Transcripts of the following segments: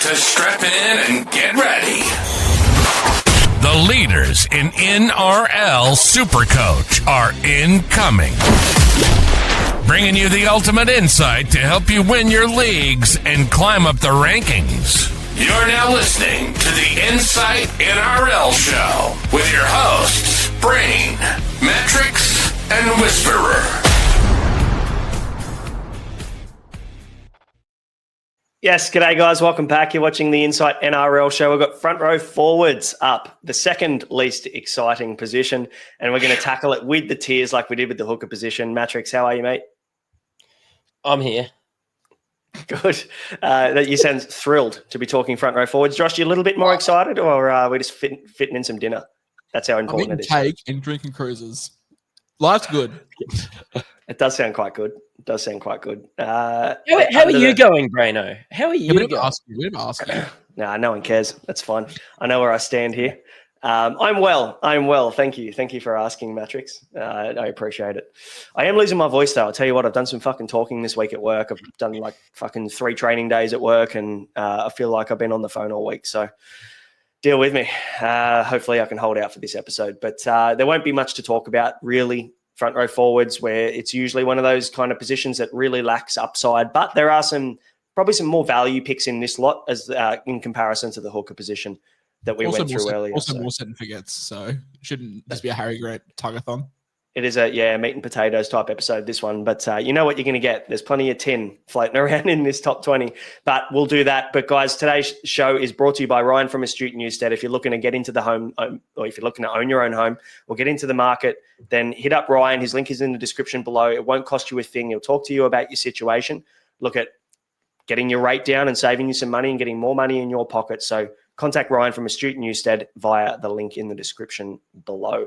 So strap in and get ready. The leaders in NRL Supercoach are incoming. Bringing you the ultimate insight to help you win your leagues and climb up the rankings. You're now listening to the Insight NRL Show with your hosts, Brain, Metrics, and Whisperer. Yes, g'day guys, welcome back. You're watching the Insight NRL Show. We've got front row forwards up, the second least exciting position, and we're going to tackle it with the tiers like we did with the hooker position. Matrix, how are you, mate? I'm here. Good. You sound thrilled to be talking front row forwards. Josh, you a little bit more excited, or are we just fitting in some dinner? That's how important it is. Cake and drinking cruises. Life's good. It does sound quite good. How are you going, Braino? How are you going? We didn't ask you. Nah, no one cares. That's fine. I know where I stand here. I'm well. Thank you. Thank you for asking, Matrix. I appreciate it. I am losing my voice, though. I'll tell you what, I've done some fucking talking this week at work. I've done like fucking 3 training days at work, and I feel like I've been on the phone all week. So deal with me. Hopefully I can hold out for this episode. But there won't be much to talk about, really, front row forwards, where it's usually one of those kind of positions that really lacks upside. But there are probably some more value picks in this lot as in comparison to the hooker position that we went through earlier. More set and forgets, so it shouldn't just be a Harry Grant tug-a-thon. It is a meat and potatoes type episode, this one. But you know what you're going to get. There's plenty of tin floating around in this top 20. But we'll do that. But guys, today's show is brought to you by Ryan from Astute Newstead. If you're looking to get into the home, or if you're looking to own your own home or get into the market, then hit up Ryan. His link is in the description below. It won't cost you a thing. He'll talk to you about your situation. Look at getting your rate down and saving you some money and getting more money in your pocket. So contact Ryan from Astute Newstead via the link in the description below.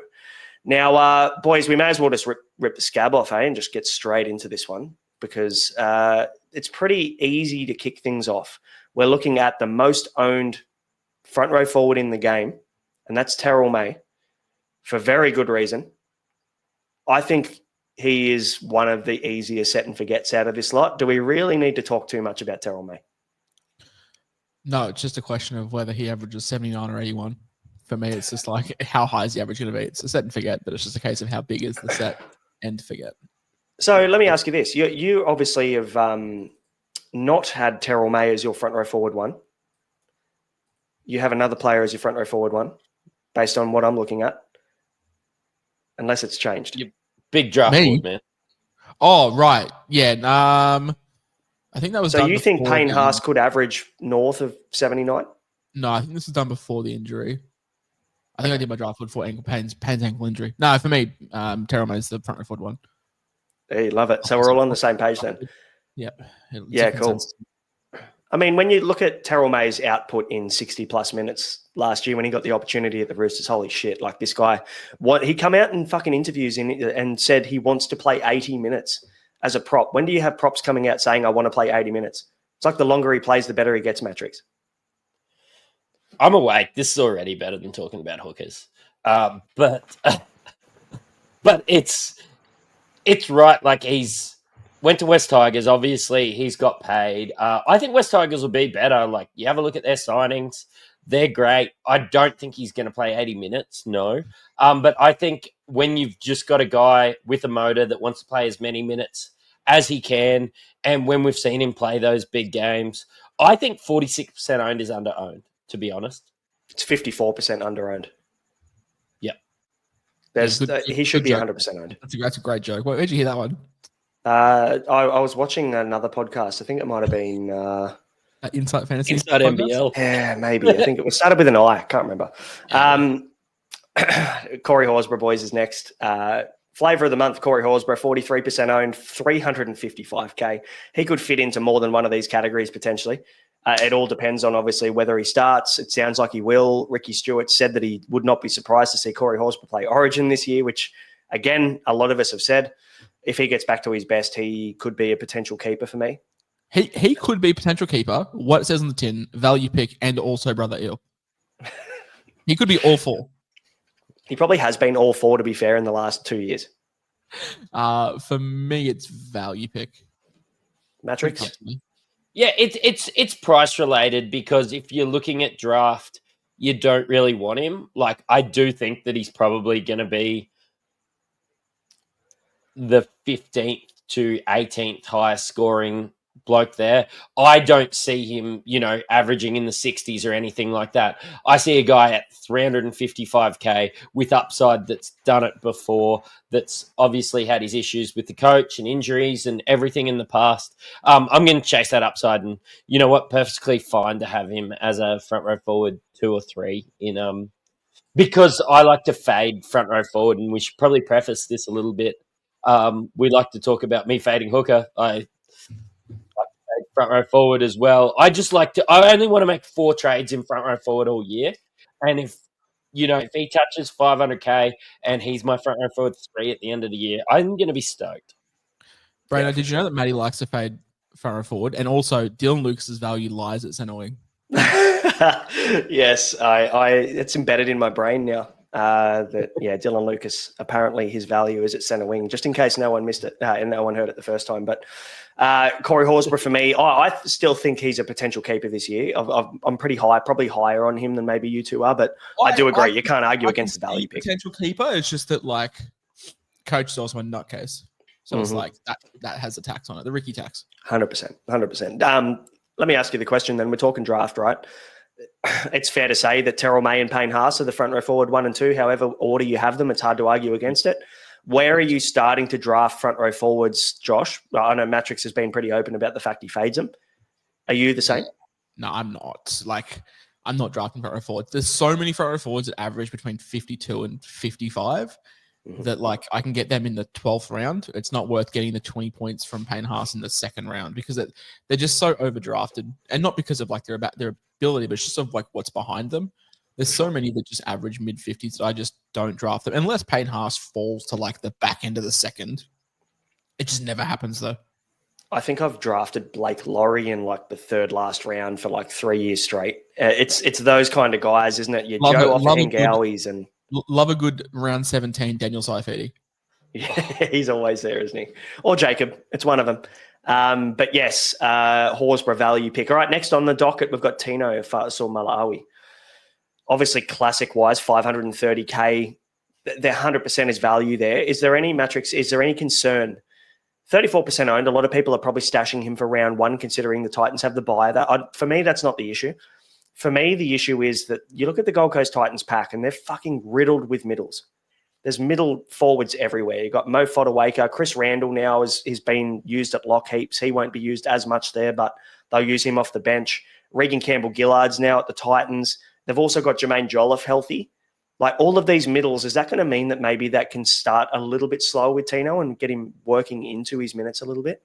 Now, boys, we may as well just rip the scab off, and just get straight into this one, because it's pretty easy to kick things off. We're looking at the most owned front row forward in the game, and that's Terrell May, for very good reason. I think he is one of the easier set and forgets out of this lot. Do we really need to talk too much about Terrell May? No, it's just a question of whether he averages 79 or 81. For me, it's just like, how high is the average going to be? It's a set and forget, but it's just a case of how big is the set and forget. So let me ask you this. You obviously have not had Terrell May as your front row forward one. You have another player as your front row forward one, based on what I'm looking at, unless it's changed. Big draft board, man. Oh, right. Yeah. I think that was so you think Payne Haas could average north of 79? No, I think this was done before the injury. I think I did my draft board for Payne's ankle injury. No, for me, Terrell May is the front row forward one. Hey, love it. So we're all on the same page then. Yep. Yeah, cool. I mean, when you look at Terrell May's output in 60-plus minutes last year when he got the opportunity at the Roosters, holy shit, like this guy, he come out in fucking interviews and said he wants to play 80 minutes as a prop. When do you have props coming out saying, I want to play 80 minutes? It's like the longer he plays, the better he gets, Matrix. I'm awake. This is already better than talking about hookers. But it's right. Like, he's went to West Tigers. Obviously, he's got paid. I think West Tigers will be better. Like, you have a look at their signings. They're great. I don't think he's going to play 80 minutes, no. But I think when you've just got a guy with a motor that wants to play as many minutes as he can, and when we've seen him play those big games, I think 46% owned is under-owned, to be honest. It's 54% under-owned. Yep. He should be 100% owned. That's a great joke. Where'd you hear that one? I was watching another podcast. I think it might have been... Insight Fantasy? Inside NBL. Yeah, maybe. I think it started with an I. Can't remember. Corey Horsburgh, boys, is next. Flavor of the month, Corey Horsburgh, 43% owned, 355K. He could fit into more than one of these categories potentially. It all depends on, obviously, whether he starts. It sounds like he will. Ricky Stewart said that he would not be surprised to see Corey Horsburgh play Origin this year, which, again, a lot of us have said. If he gets back to his best, he could be a potential keeper for me. He could be a potential keeper. What it says on the tin, value pick, and also Brother Eel. He could be all four. He probably has been all four, to be fair, in the last 2 years. For me, it's value pick. Matrix? Yeah, it's price related because if you're looking at draft, you don't really want him. Like, I do think that he's probably going to be the 15th to 18th highest scoring bloke there. I don't see him, averaging in the 60s or anything like that. I see a guy at 355k with upside that's done it before, that's obviously had his issues with the coach and injuries and everything in the past. I'm going to chase that upside, and you know what? Perfectly fine to have him as a front row forward 2 or 3 in because I like to fade front row forward, and we should probably preface this a little bit. We like to talk about me fading hooker. I like to fade front row forward as well. I only want to make 4 trades in front row forward all year. And if he touches 500k and he's my front row forward 3 at the end of the year, I'm going to be stoked. Brano, did you know that Matty likes to fade front row forward? And also, Dylan Lucas's value lies at centre wing. Yes, it's embedded in my brain now. Dylan Lucas, apparently his value is at centre wing, just in case no one missed it and no one heard it the first time. But Corey Horsburgh for me, I still think he's a potential keeper this year. I'm pretty high, probably higher on him than maybe you two are, but I do agree. You can't argue against the value pick. Potential keeper, it's just that like coach is also a nutcase. So it's like that has a tax on it, the Ricky tax. 100%. Let me ask you the question then. We're talking draft, right? It's fair to say that Terrell May and Payne Haas are the front row forward 1 and 2. However order you have them, it's hard to argue against it. Where are you starting to draft front row forwards, Josh? I know Matrix has been pretty open about the fact he fades them. Are you the same? No, I'm not. I'm not drafting front row forwards. There's so many front row forwards that average between 52 and 55 that I can get them in the 12th round. It's not worth getting the 20 points from Payne Haas in the 2nd round because they're just so overdrafted, and not because of their ability, but it's just of what's behind them. There's so many that just average mid 50s that I just don't draft them unless Payne Haas falls to the back end of the 2nd. It just never happens though. I think I've drafted Blake Laurie in the 3rd last round for 3 years straight. It's those kind of guys, isn't it? Your Joe Offengawi's and love a good round 17 Daniel Saifidi. Yeah, he's always there, isn't he? Or Jacob. It's one of them. But yes, Horsburgh value pick. All right, next on the docket, we've got Tino Fa'asuamaleaui. Obviously, classic-wise, 530K. There 100% is value there. Is there any metrics? Is there any concern? 34% owned. A lot of people are probably stashing him for round 1, considering the Titans have the bye. For me, that's not the issue. For me, the issue is that you look at the Gold Coast Titans pack and they're fucking riddled with middles. There's middle forwards everywhere. You've got Mo Fodawaker. Chris Randall now is being used at lock heaps. He won't be used as much there, but they'll use him off the bench. Regan Campbell-Gillard's now at the Titans. They've also got Jermaine Jolliffe healthy. All of these middles, is that going to mean that maybe that can start a little bit slower with Tino and get him working into his minutes a little bit?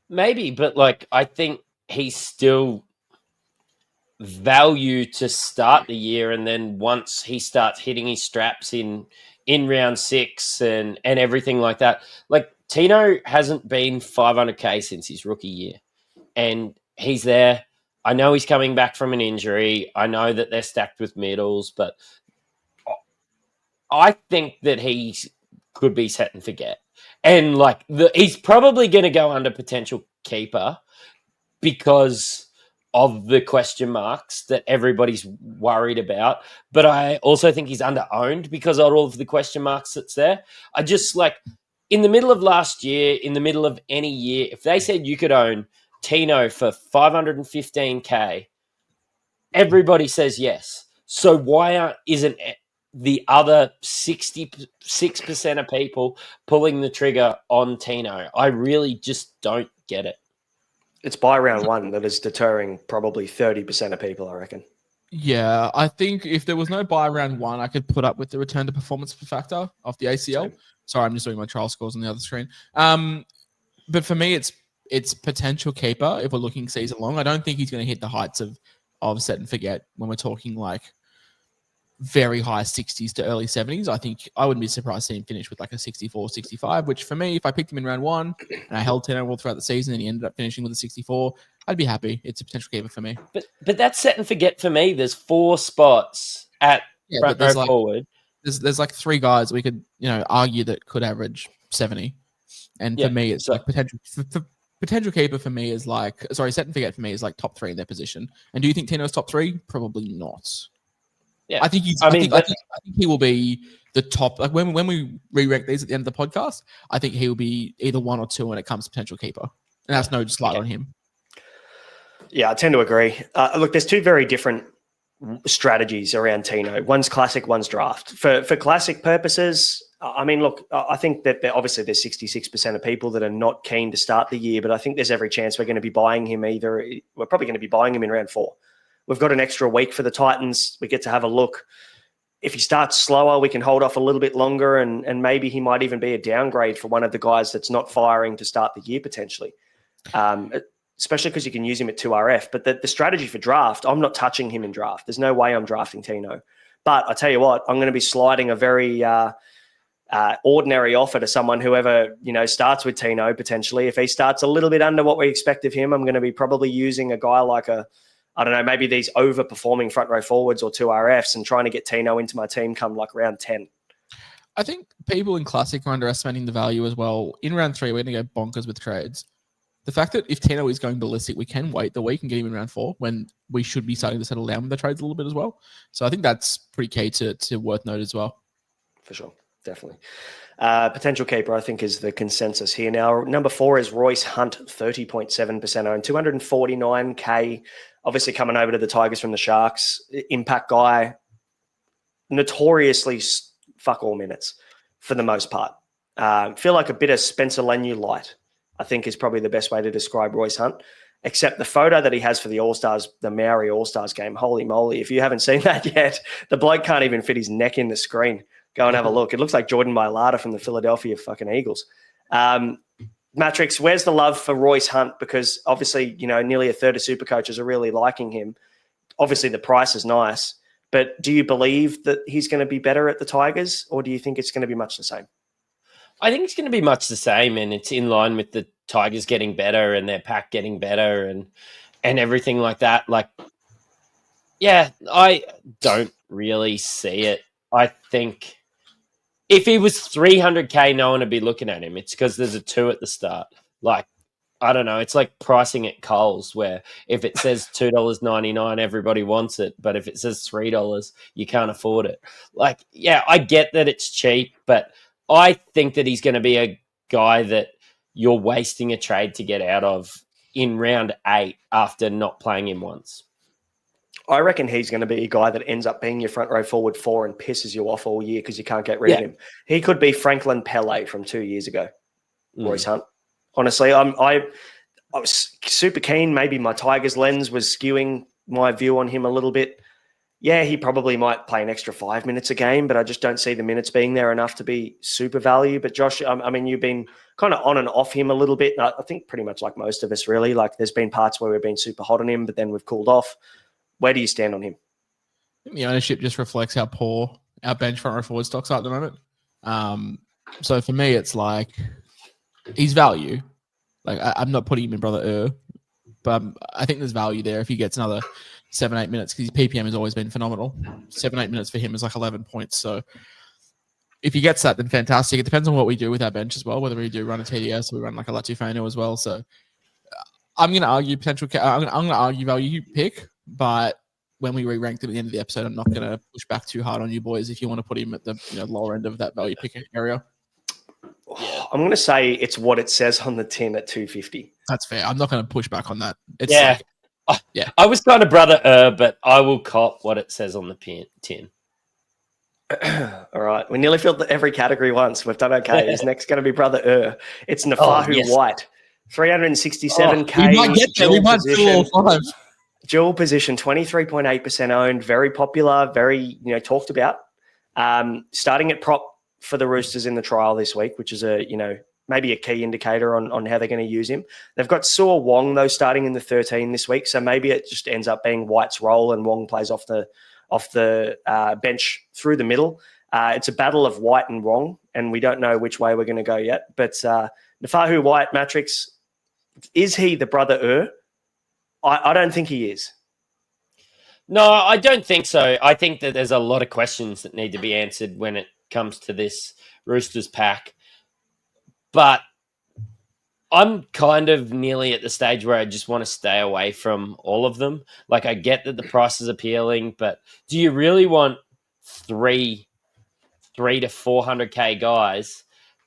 Maybe, but I think he's still value to start the year, and then once he starts hitting his straps in round 6 and everything like that, Tino hasn't been 500k since his rookie year, and he's there. I know he's coming back from an injury. I know that they're stacked with middles, but I think that he could be set and forget. And he's probably going to go under potential keeper because of the question marks that everybody's worried about. But I also think he's under-owned because of all of the question marks that's there. I just in the middle of last year, in the middle of any year, if they said you could own Tino for 515k, everybody says yes. So why isn't the other 66% of people pulling the trigger on Tino? I really just don't get it. It's by round 1 that is deterring probably 30% of people, I reckon. Yeah, I think if there was no buy round 1, I could put up with the return to performance factor off the ACL. Same. Sorry, I'm just doing my trial scores on the other screen. But for me, it's potential keeper if we're looking season long. I don't think he's going to hit the heights of set and forget when we're talking very high 60s to early 70s. I think I wouldn't be surprised to see him finish with a 64, 65, which for me, if I picked him in round 1 and I held Tino all throughout the season and he ended up finishing with a 64, I'd be happy. It's a potential keeper for me. But that's set and forget for me. There's 4 spots at front row forward. There's 3 guys we could argue that could average 70. And for me, it's potential potential keeper for me is set and forget for me is like top 3 in their position. And do you think Tino's top 3? Probably not. Yeah, I think I think he will be the top. Like when we re-rank these at the end of the podcast, I think he will be either 1 or 2 when it comes to potential keeper, and that's no slight on him. Yeah, I tend to agree. Look, there's 2 very different strategies around Tino. One's classic, one's draft. For classic purposes, I mean, look, I think that obviously there's 66% of people that are not keen to start the year, but I think there's every chance we're going to be buying him we're probably going to be buying him in round 4. We've got an extra week for the Titans. We get to have a look. If he starts slower, we can hold off a little bit longer, and maybe he might even be a downgrade for one of the guys that's not firing to start the year potentially, especially because you can use him at 2RF. But the strategy for draft, I'm not touching him in draft. There's no way I'm drafting Tino. But I tell you what, I'm going to be sliding a very ordinary offer to someone whoever starts with Tino potentially. If he starts a little bit under what we expect of him, I'm going to be probably using a guy like maybe these overperforming front row forwards or 2RFs and trying to get Tino into my team come like round 10. I think people in Classic are underestimating the value as well. In round 3, we're going to go bonkers with trades. The fact that if Tino is going ballistic, we can wait the week and get him in round 4 when we should be starting to settle down with the trades a little bit as well. So I think that's pretty key to worth note as well. For sure. Definitely. Potential keeper, I think, is the consensus here. Now, number 4 is Royce Hunt, 30.7% owned, 249K. Obviously coming over to the Tigers from the Sharks. Impact guy, notoriously fuck all minutes for the most part. Feel like a bit of Spencer Leniu light, I think, is probably the best way to describe Royce Hunt, except the photo that he has for the All-Stars, the Maori All-Stars game. Holy moly. If you haven't seen that yet, the bloke can't even fit his neck in the screen. Go and have a look. It looks like Jordan Mailata from the Philadelphia fucking Eagles. Matrix, where's the love for Royce Hunt? Because obviously, nearly a third of Supercoaches are really liking him. Obviously, the price is nice. But do you believe that he's going to be better at the Tigers, or do you think it's going to be much the same? I think it's going to be much the same, and it's in line with the Tigers getting better and their pack getting better and everything like that. Like, yeah, I don't really see it. I think if he was 300K, no one would be looking at him. It's because there's a 2 at the start. Like, I don't know. It's like pricing at Coles, where if it says $2.99, everybody wants it. But if it says $3, you can't afford it. Like, yeah, I get that it's cheap, but I think that he's going to be a guy that you're wasting a trade to get out of in round 8 after not playing him once. I reckon he's going to be a guy that ends up being your front row forward 4 and pisses you off all year because you can't get rid of him. He could be Franklin Pele from 2 years ago, Royce Hunt. Honestly, I was super keen. Maybe my Tigers lens was skewing my view on him a little bit. Yeah, he probably might play an extra 5 minutes a game, but I just don't see the minutes being there enough to be super value. But Josh, I mean, you've been kind of on and off him a little bit. I think pretty much like most of us, really. Like, there's been parts where we've been super hot on him, but then we've cooled off. Where do you stand on him? The ownership just reflects how poor our bench front row forward stocks are at the moment. So for me, it's like he's value. Like, I'm not putting him in brother but I think there's value there if he gets another 7-8 minutes, because his PPM has always been phenomenal. 7-8 minutes for him is like 11 points. So if he gets that, then fantastic. It depends on what we do with our bench as well, whether we do run a TDS or we run like a Latufano as well. So I'm going to argue I'm going to argue value pick, but when we re-rank them at the end of the episode, I'm not going to push back too hard on you boys if you want to put him at the lower end of that value pick area. I'm going to say it's what it says on the tin at 250. That's fair. I'm not going to push back on that. It's I was kind of brother but I will cop what it says on the tin. All right. We nearly filled every category once. We've done okay. His next going to be brother It's Naufahu White. 367K. We might get there. We might do all 5. Dual position, 23.8% owned, very popular, very talked about. Starting at prop for the Roosters in the trial this week, which is maybe a key indicator on how they're going to use him. They've got Suo Wong though starting in the 13 this week, so maybe it just ends up being White's role and Wong plays off the bench through the middle. It's a battle of White and Wong, and we don't know which way we're going to go yet. But Naufahu White, Matrix, is he the brother I don't think he is. No, I don't think so. I think that there's a lot of questions that need to be answered when it comes to this Roosters pack. But I'm kind of nearly at the stage where I just want to stay away from all of them. Like, I get that the price is appealing, but do you really want three to 400k guys,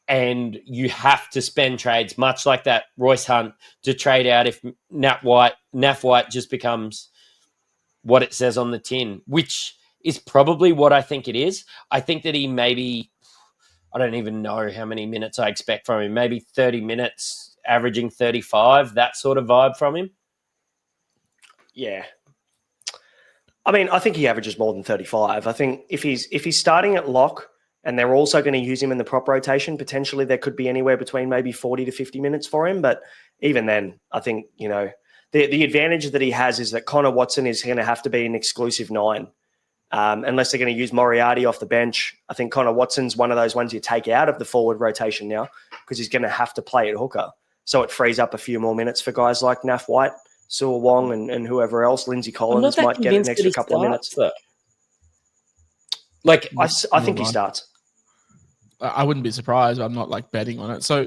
and you have to spend trades much like that Royce Hunt to trade out if Naf White just becomes what it says on the tin, which is probably what I think it is. I think that he maybe, I don't even know how many minutes I expect from him. Maybe 30 minutes, averaging 35, that sort of vibe from him. Yeah. I mean, I think he averages more than 35. I think if he's starting at lock and they're also going to use him in the prop rotation, potentially there could be anywhere between maybe 40 to 50 minutes for him. But even then, I think, the advantage that he has is that Connor Watson is going to have to be an exclusive 9. Unless they're going to use Moriarty off the bench. I think Connor Watson's one of those ones you take out of the forward rotation now because he's going to have to play at hooker. So it frees up a few more minutes for guys like Naf White, Sua Wong, and whoever else. Lindsay Collins might get an extra couple of minutes. Though. I think he starts. I wouldn't be surprised. I'm not betting on it. So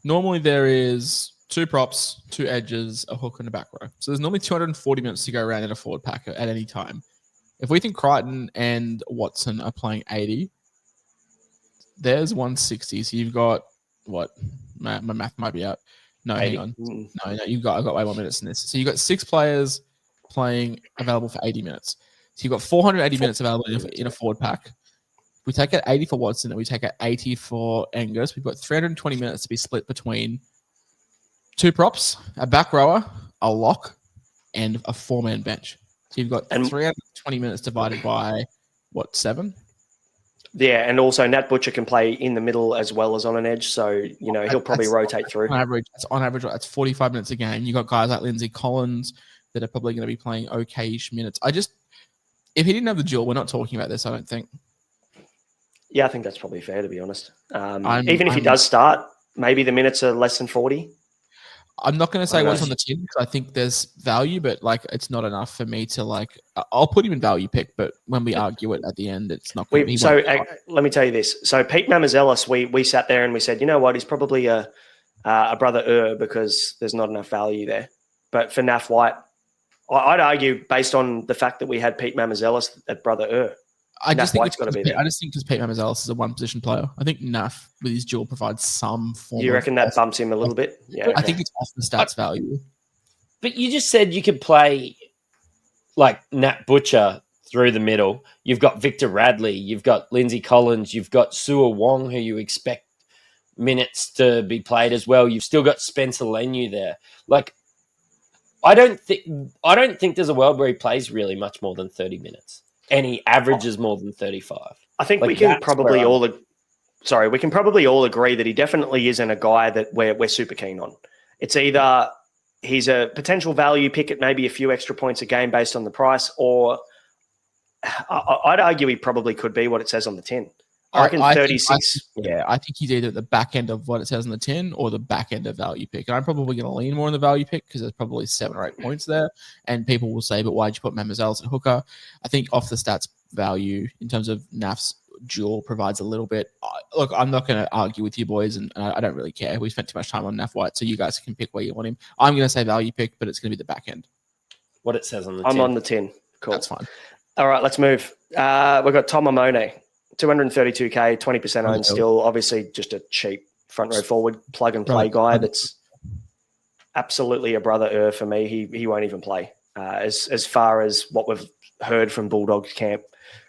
normally there is 2 props, 2 edges, a hook, and a back row. So there's normally 240 minutes to go around in a forward pack at any time. If we think Crichton and Watson are playing 80, there's 160. So you've got what? My math might be out. No, 80. Hang on. No, I've got way more minutes than this. So you've got 6 players playing available for 80 minutes. So you've got 480 minutes available in a forward pack. We take out 80 for Watson and we take out 80 for Angus. We've got 320 minutes to be split between 2 props, a back rower, a lock, and a 4-man bench. So you've got 320 minutes divided by, 7? Yeah, and also Nat Butcher can play in the middle as well as on an edge. So, he'll probably rotate through. On average, that's 45 minutes a game. You've got guys like Lindsay Collins that are probably going to be playing okay-ish minutes. If he didn't have the duel, we're not talking about this, I don't think. Yeah, I think that's probably fair, to be honest. Even if he does start, maybe the minutes are less than 40. I'm not going to say what's on the tin because I think there's value, but it's not enough for me to I'll put him in value pick, but when we argue it at the end, it's not going to be. So let me tell you this. So Pete Mamazelis, we sat there and we said, you know what, he's probably a brother because there's not enough value there. But for Naf White, I'd argue based on the fact that we had Pete Mamazelis at brother I just think got to be there. I just think because Pete Mamazelis is a one-position player. I think Naf with his duel provides some form. You reckon that bumps him a little bit? Yeah, okay. I think it's off the stats value. But you just said you could play Nat Butcher through the middle. You've got Victor Radley. You've got Lindsay Collins. You've got Sua Wong, who you expect minutes to be played as well. You've still got Spencer Leniu there. I don't think there's a world where he plays really much more than 30 minutes. And he averages more than 35. I think we can probably all agree that he definitely isn't a guy that we're super keen on. It's either he's a potential value pick at maybe a few extra points a game based on the price, or I'd argue he probably could be what it says on the tin. I reckon 36. I think he's either at the back end of what it says on the tin or the back end of value pick. And I'm probably going to lean more on the value pick because there's probably 7 or 8 points there. And people will say, but why'd you put Mamazelis at hooker? I think off the stats value in terms of Naf's duel provides a little bit. Look, I'm not going to argue with you boys, and I don't really care. We spent too much time on Naf White, so you guys can pick where you want him. I'm going to say value pick, but it's going to be the back end. What it says on the tin. I'm on the tin. Cool. That's fine. All right, let's move. We've got Tom Amone. 232k, 20% owned still. Obviously, just a cheap front row forward plug and play guy. That's absolutely a brother for me. He won't even play. As far as what we've heard from Bulldogs camp,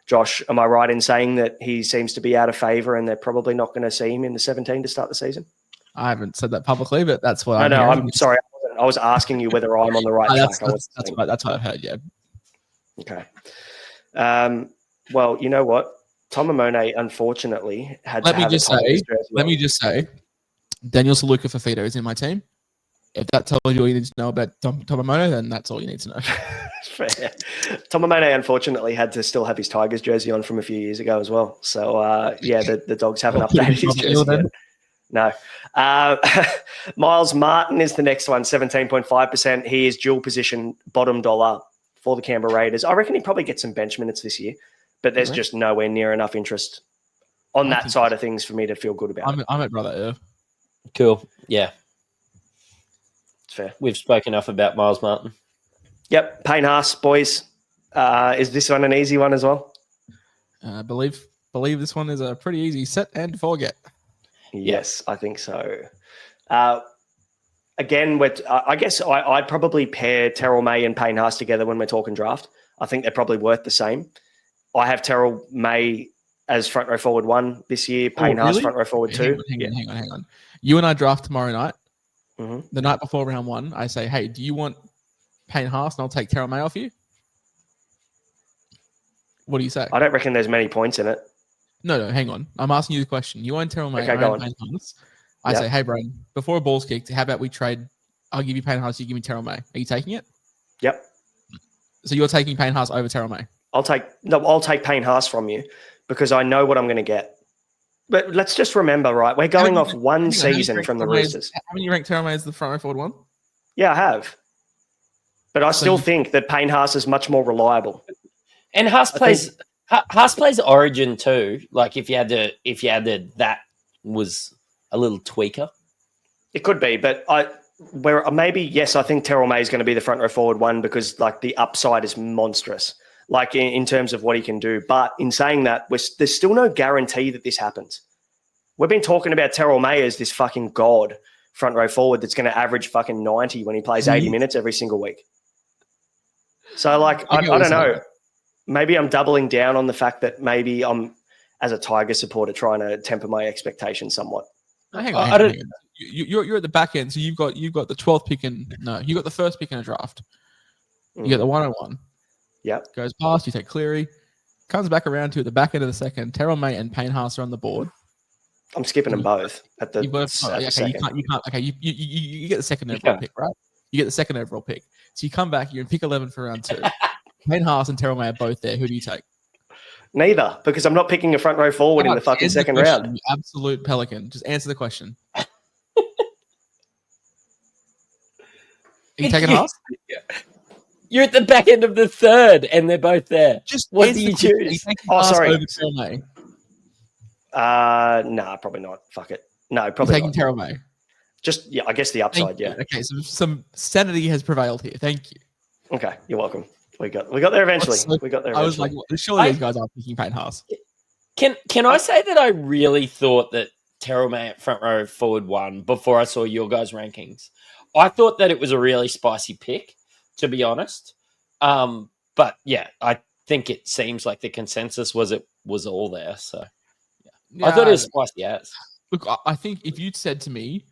Josh, am I right in saying that he seems to be out of favour and they're probably not going to see him in the 17 to start the season? I haven't said that publicly, but that's what I'm hearing. I'm sorry. I was asking you whether I'm on the right track. That's what I've heard. Yeah. Okay. Well, you know what? Tom Amone, unfortunately, had Let me just say, Daniel Saluka Fafita is in my team. If that tells you all you need to know about Tom Amone, then that's all you need to know. Fair. Tom Amone, unfortunately, had to still have his Tigers jersey on from a few years ago as well. So, the Dogs haven't updated his jersey yet. No. Miles Martin is the next one, 17.5%. He is dual position, bottom dollar for the Canberra Raiders. I reckon he probably gets some bench minutes this year. But there's just nowhere near enough interest on that side of things for me to feel good about it. I'm at brother Irv. Cool. Yeah. fair. We've spoken enough about Miles Martin. Yep, Payne Haas, boys. Is this one an easy one as well? I believe this one is a pretty easy set and forget. Yes, I think so. Again, I guess I'd probably pair Terrell May and Payne Haas together when we're talking draft. I think they're probably worth the same. I have Terrell May as front row forward 1 this year, Payne Haas front row forward 2. Hang on. You and I draft tomorrow night. Mm-hmm. The night before round 1, I say, hey, do you want Payne Haas and I'll take Terrell May off you? What do you say? I don't reckon there's many points in it. No, hang on. I'm asking you the question. You want Terrell May? Okay, go on. Payne Haas. I say, hey, Brian, before a ball's kicked, how about we trade? I'll give you Payne Haas, you give me Terrell May. Are you taking it? Yep. So you're taking Payne Haas over Terrell May? I'll take Payne Haas from you because I know what I'm going to get. But let's just remember, right? We're going off one season from the Roosters. Haven't you ranked Terrell May as the front row forward 1? Yeah, I have. But I still think that Payne Haas is much more reliable. And Haas plays Origin too. Like if you had to, that was a little tweaker. It could be, but I think Terrell May is going to be the front row forward 1 because like the upside is monstrous, like in terms of what he can do. But in saying that, there's still no guarantee that this happens. We've been talking about Terrell May as this fucking god front row forward that's going to average fucking 90 when he plays 80 minutes every single week. So like, I don't know. Maybe I'm doubling down on the fact that maybe I'm, as a Tiger supporter, trying to temper my expectations somewhat. Hang on. You're at the back end, so you've got the 12th pick you got the first pick in a draft. You get the 101. Yep. Goes past, you take Cleary, comes back around to at the back end of the second. Terrell May and Payne Haas are on the board. I'm skipping them both at the second. You can't. Okay, you get the second overall pick, right? You get the second overall pick. So you come back, you're in pick 11 for round 2. Payne Haas and Terrell May are both there. Who do you take? Neither, because I'm not picking a front row forward in the fucking second round. You absolute pelican. Just answer the question. Are you taking Haas? You're at the back end of the third, and they're both there. Just what do you choose? Sorry. Over Terrell May? Nah, probably not. Fuck it. No, probably taking not. Terrell May. Just I guess the upside. Yeah. Okay, so some sanity has prevailed here. Thank you. Okay, you're welcome. We got there eventually. I was like, surely these guys aren't picking Payne Haas. Can I say that I really thought that Terrell May at front row forward 1 before I saw your guys' rankings? I thought that it was a really spicy pick, to be honest. But yeah, I think it seems like the consensus was it was all there. So yeah. I thought it was spicy as. Look, I think if you'd said to me,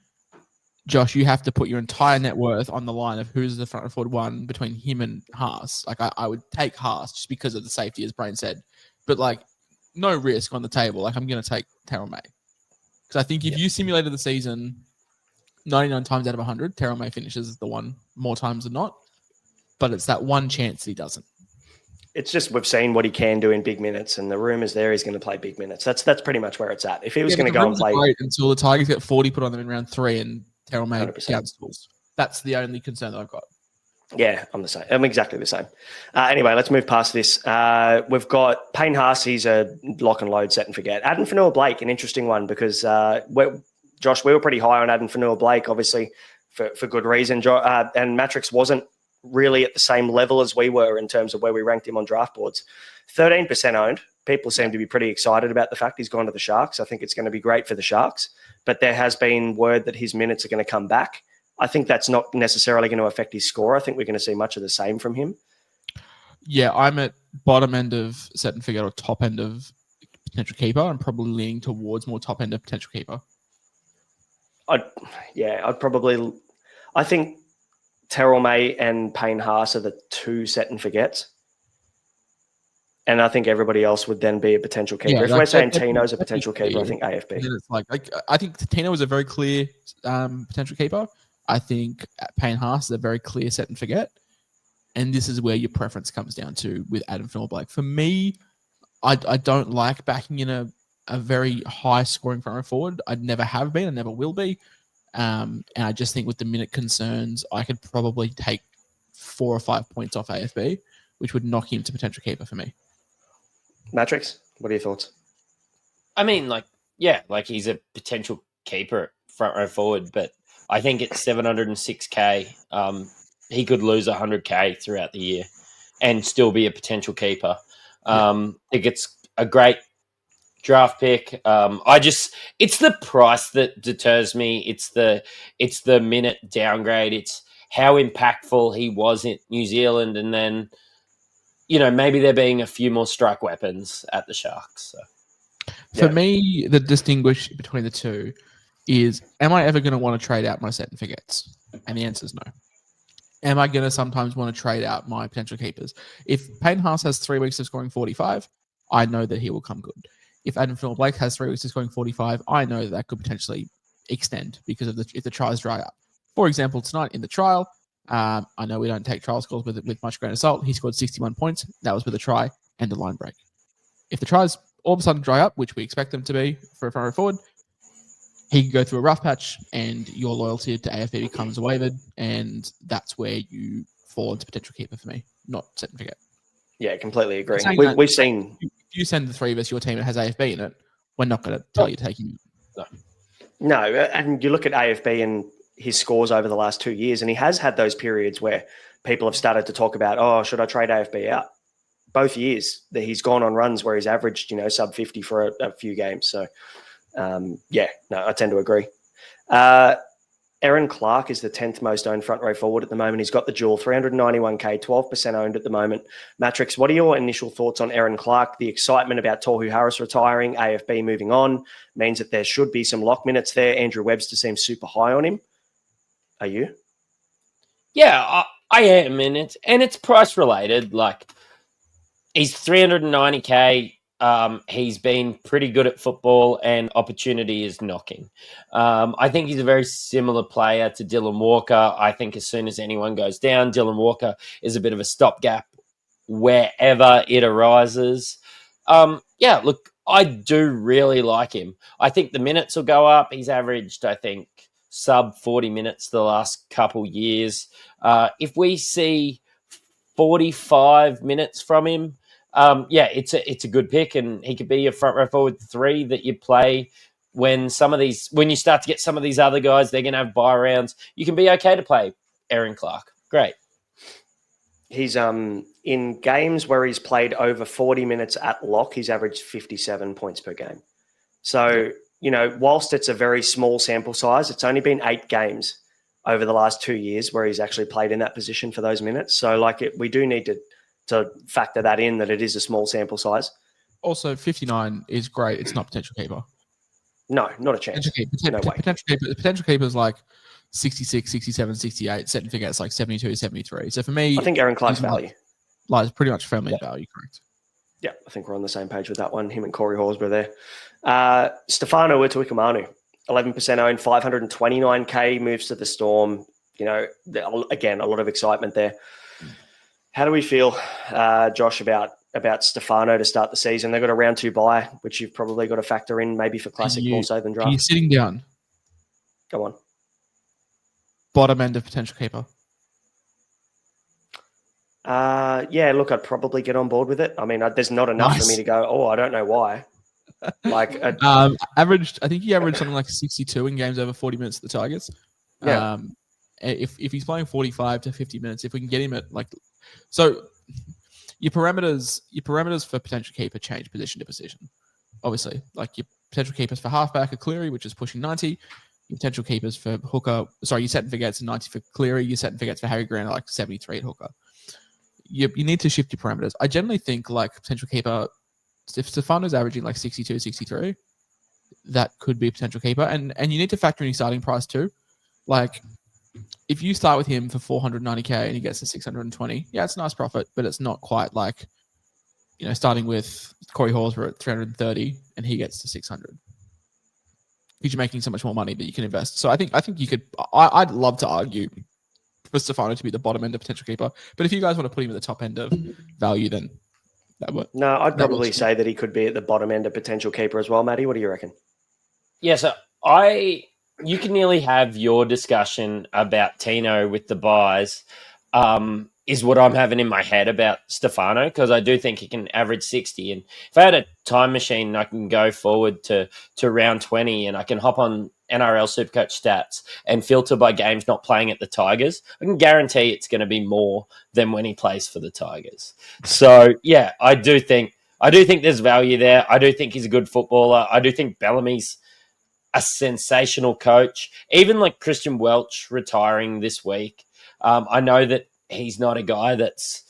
Josh, you have to put your entire net worth on the line of who's the front row forward 1 between him and Haas. Like I would take Haas just because of the safety, as Brain said, but like no risk on the table. Like I'm going to take Terrell May because I think if you simulated the season 99 times out of 100, Terrell May finishes the one more times than not. But it's that one chance he doesn't. It's just we've seen what he can do in big minutes, and the rumours there he's going to play big minutes. That's pretty much where it's at. If he was going to go and play until the Tigers get 40 put on them in round 3 and Terrell May 100%. downstools. That's the only concern that I've got. Yeah, I'm the same. I'm exactly the same. Anyway, let's move past this. We've got Payne Haas. He's a lock and load, set and forget. Adam Fanua-Blake, an interesting one because Josh, we were pretty high on Adam Fanua-Blake, obviously for good reason. And Matrix wasn't really at the same level as we were in terms of where we ranked him on draft boards. 13% owned. People seem to be pretty excited about the fact he's gone to the Sharks. I think it's going to be great for the Sharks, but there has been word that his minutes are going to come back. I think that's not necessarily going to affect his score. I think we're going to see much of the same from him. Yeah, I'm at bottom end of set and forget or top end of potential keeper. I'm probably leaning towards more top end of potential keeper. I think Terrell May and Payne Haas are the 2 set and forgets. And I think everybody else would then be a potential keeper. If we're saying Tino's a potential keeper, I think AFB. It's like I think Tino is a very clear potential keeper. I think Payne Haas is a very clear set and forget. And this is where your preference comes down to with Adam Fanua-Blake. For me, I don't like backing in a very high scoring front row forward. I never have been. I never will be. And I just think with the minute concerns, I could probably take 4 or 5 points off AFB, which would knock him to potential keeper for me. Matrix, what are your thoughts? I mean, he's a potential keeper front row forward, but I think it's 706K. He could lose 100K throughout the year and still be a potential keeper. I think it's a great draft pick. It's the price that deters me. It's the minute downgrade. It's how impactful he was in New Zealand, and then maybe there being a few more strike weapons at the Sharks. So. For me, the distinguish between the two is: am I ever going to want to trade out my set and forgets? And the answer is no. Am I going to sometimes want to trade out my potential keepers? If Payne Haas has 3 weeks of scoring 45, I know that he will come good. If Adam Blake has 3 weeks of scoring 45, I know that could potentially extend because of if the trials dry up. For example, tonight in the trial, I know we don't take trial scores with much grain of salt. He scored 61 points. That was with a try and a line break. If the tries all of a sudden dry up, which we expect them to be for a front row forward, he can go through a rough patch and your loyalty to AFB becomes wavered, and that's where you fall into potential keeper for me, not set and forget. Yeah, completely agree. We've seen... If you send the 3 of us your team that has AFB in it, we're not going to tell you to take him. No, and you look at AFB and his scores over the last 2 years, and he has had those periods where people have started to talk about, should I trade AFB out? Both years that he's gone on runs where he's averaged, sub 50 for a few games. So, I tend to agree. Aaron Clark is the 10th most owned front row forward at the moment. He's got the dual, 391K, 12% owned at the moment. Matrix, what are your initial thoughts on Aaron Clark? The excitement about Tohu Harris retiring, AFB moving on, means that there should be some lock minutes there. Andrew Webster seems super high on him. Are you? Yeah, I am, and it's price related. Like, he's 390K. He's been pretty good at football, and opportunity is knocking. I think he's a very similar player to Dylan Walker. I think as soon as anyone goes down, Dylan Walker is a bit of a stopgap wherever it arises. Look, I do really like him. I think the minutes will go up. He's averaged, I think, sub 40 minutes the last couple years. If we see 45 minutes from him, it's a good pick, and he could be a front row forward 3 that you play when you start to get some of these other guys, they're going to have bye rounds. You can be okay to play Aaron Clark. Great. He's in games where he's played over 40 minutes at lock, he's averaged 57 points per game. So, whilst it's a very small sample size, it's only been 8 games over the last 2 years where he's actually played in that position for those minutes. So, we do need to factor that in, that it is a small sample size. Also, 59 is great. It's not potential keeper. No, not a chance. No way. Potential keeper is like 66, 67, 68. Set and forgets like 72, 73. So for me, I think Aaron Clark's value lies pretty much firmly in value, correct? Yeah, I think we're on the same page with that one. Him and Corey Horsburgh there. Stefano Utoikamanu, 11% owned, 529K, moves to the Storm. Again, a lot of excitement there. How do we feel, Josh, about Stefano to start the season? They've got a round 2 bye, which you've probably got to factor in maybe for Classic more so than draft. Are you sitting down? Go on. Bottom end of potential keeper. Look, I'd probably get on board with it. I mean, there's not enough for me to go, I don't know why. I think he averaged something like 62 in games over 40 minutes at the Tigers. Yeah. If he's playing 45 to 50 minutes, if we can get him at so your parameters for potential keeper change position to position. Obviously, like your potential keepers for halfback are Cleary, which is pushing 90. Your potential keepers for hooker, you set and forgets 90 for Cleary. You set and forgets for Harry Grant like 73 at hooker. You need to shift your parameters. I generally think potential keeper, if Stefano's averaging 62, 63, that could be a potential keeper. And you need to factor in your starting price too. If you start with him for 490K and he gets to 620, it's a nice profit, but it's not quite starting with Corey Horsburgh at 330 and he gets to 600. Because you're making so much more money that you can invest. So I think you could. I'd love to argue for Stefano to be the bottom end of potential keeper, but if you guys want to put him at the top end of value, then that would. No, I'd probably say that he could be at the bottom end of potential keeper as well, Matty. What do you reckon? Yeah, so you can nearly have your discussion about Tino with the buys, is what I'm having in my head about Stefano, because I do think he can average 60. And if I had a time machine, I can go forward to round 20 and I can hop on NRL Supercoach stats and filter by games not playing at the Tigers, I can guarantee it's going to be more than when he plays for the Tigers. So yeah, I do think there's value there. I do think he's a good footballer. I do think Bellamy's a sensational coach. Even like Christian Welch retiring this week, I know that he's not a guy that's,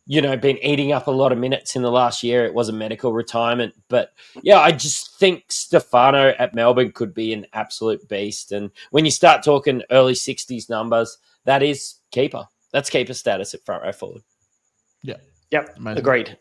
been eating up a lot of minutes in the last year. It was a medical retirement. But, yeah, I just think Stefano at Melbourne could be an absolute beast. And when you start talking early 60s numbers, that is keeper. That's keeper status at front row forward. Yeah. Yep, Amazing. agreed.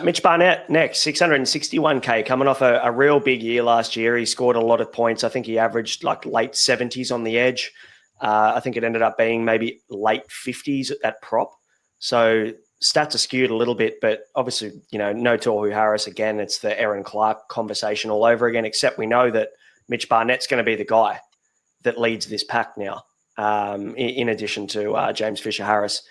Mitch Barnett next, 661K, coming off a real big year last year. He scored a lot of points. I think he averaged like late 70s on the edge. I think it ended up being maybe late 50s at prop. So stats are skewed a little bit, but obviously, no Tohu Harris again. It's the Aaron Clark conversation all over again, except we know that Mitch Barnett's going to be the guy that leads this pack now, in addition to James Fisher-Harris.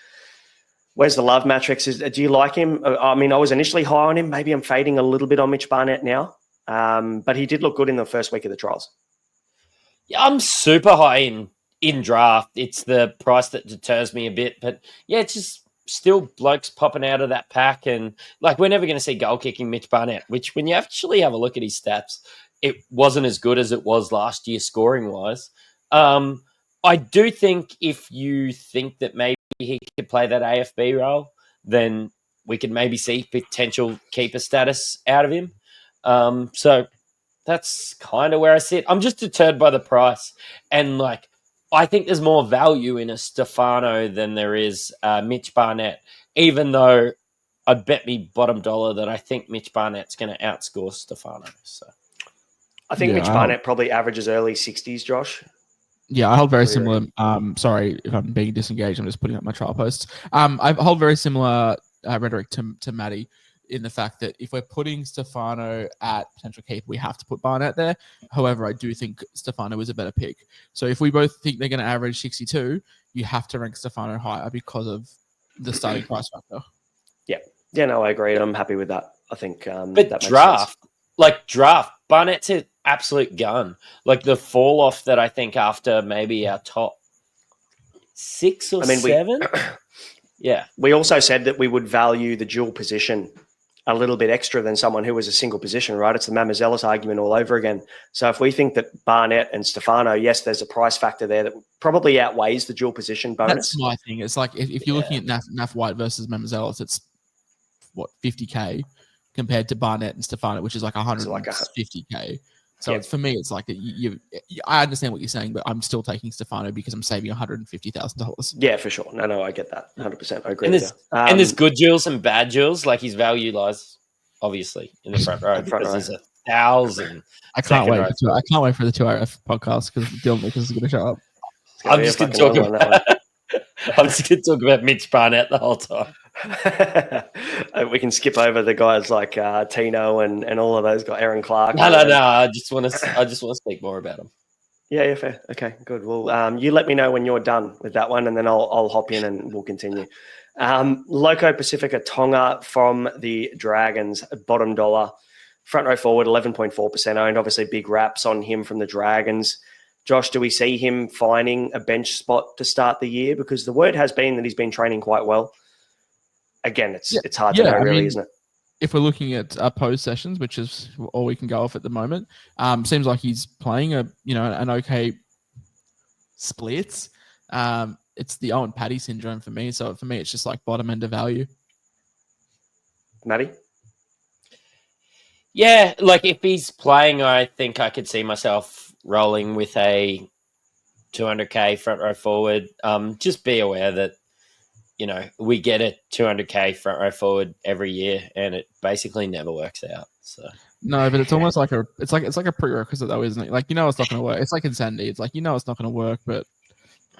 Where's the love matrix? Do you like him? I mean, I was initially high on him. Maybe I'm fading a little bit on Mitch Barnett now, but he did look good in the first week of the trials. Yeah, I'm super high in draft. It's the price that deters me a bit, but yeah, it's just still blokes popping out of that pack. And like, we're never going to see goal kicking Mitch Barnett, which when you actually have a look at his stats, it wasn't as good as it was last year scoring wise. I do think if you think that maybe he could play that AFB role, then we could maybe see potential keeper status out of him. So that's kind of where I sit. I'm just deterred by the price. And like, I think there's more value in a Stefano than there is Mitch Barnett, even though I'd bet me bottom dollar that I think Mitch Barnett's going to outscore Stefano. So I think Mitch Barnett probably averages early 60s, Josh. Yeah, I hold very similar. Sorry if I'm being disengaged. I'm just putting up my trial posts. I hold very similar rhetoric to Matty in the fact that if we're putting Stefano at potential keeper, we have to put Barnett there. However, I do think Stefano is a better pick. So if we both think they're going to average 62, you have to rank Stefano higher because of the starting price factor. Yeah, no, I agree. I'm happy with that. I think but that makes draft, sense. Barnett's an absolute gun. Like the fall off that I think after maybe our top 6 or 7. Yeah. We also said that we would value the dual position a little bit extra than someone who was a single position, right? It's the Mamazelis argument all over again. So if we think that Barnett and Stefano, yes, there's a price factor there that probably outweighs the dual position bonus. That's my thing. It's like if you're looking at Naf White versus Mamazelis, it's 50K compared to Barnett and Stefano, which is like 150K. So for me, it's like I understand what you're saying, but I'm still taking Stefano because I'm saving $150,000. Yeah, for sure. No, I get that 100%. I agree. And there's good jewels and bad jewels. Like his value lies obviously in the front row because there's 1,000. I can't wait for the 2RF podcast because Dylan Nichols is going to show up. I'm just going to talk about Mitch Barnett the whole time. We can skip over the guys like Tino and all of those guys, Aaron Clark. No. I just want to speak more about them. Yeah, fair. Okay, good. Well, you let me know when you're done with that one, and then I'll hop in and we'll continue. Loco Pacifica Tonga from the Dragons, bottom dollar, front row forward, 11.4% owned. Obviously, big raps on him from the Dragons. Josh, do we see him finding a bench spot to start the year? Because the word has been that he's been training quite well. Again, it's hard to know, really, isn't it? If we're looking at post sessions, which is all we can go off at the moment, seems like he's playing an okay splits. It's the Owen Paddy syndrome for me. So for me, it's just like bottom end of value. Matty? Yeah, like if he's playing, I think I could see myself rolling with a 200K front row forward. Just be aware that, we get a 200K front row forward every year, and it basically never works out. So no, but it's almost like it's like a prerequisite though, isn't it? Like it's not going to work. It's like insanity. It's like it's not going to work, but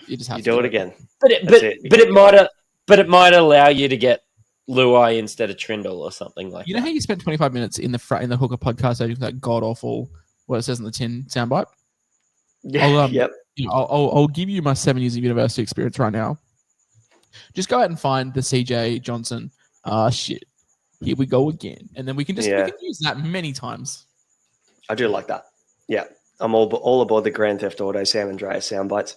you just have to do it again. But it might allow you to get Luai instead of Trindle or something like that. You know how you spent 25 minutes in the Hooker podcast editing that god awful what it says in the tin soundbite? Yeah. Yep. I'll give you my 7 years of university experience right now. Just go out and find the CJ Johnson. Shit. Here we go again. And then we can use that many times. I do like that. Yeah. I'm all aboard the Grand Theft Auto Sam Andreas sound bites.